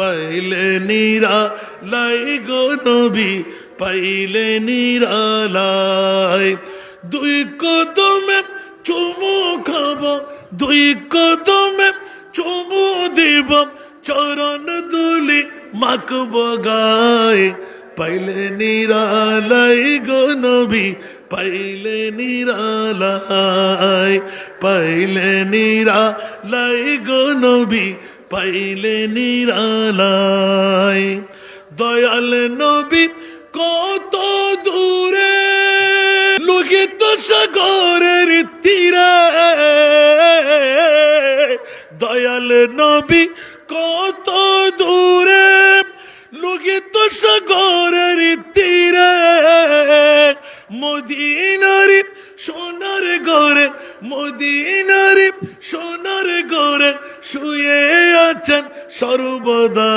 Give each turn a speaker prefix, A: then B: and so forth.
A: পাইলে নিরালাই গো নবী, পাইলে নিরালাই। দুই কদমে চুমু খাব, দুই কদমে চুমু দিব, চরণ দুলি মাখব গায়। পাইলে নিরালাই গো নবী, পাইলে নিরালাই, পাইলে নিরালাই গো নবী, পাইলে নিরালাই। দয়াল নবী কত দূরে, লোহিত সাগরের তীরে। দয়াল নবী কত দূরে, লোহিত সাগরের তীরে। মদিনার সোনার ঘরে, মদিনার সোনার ঘরে শুয়ে আছেন সর্বদা।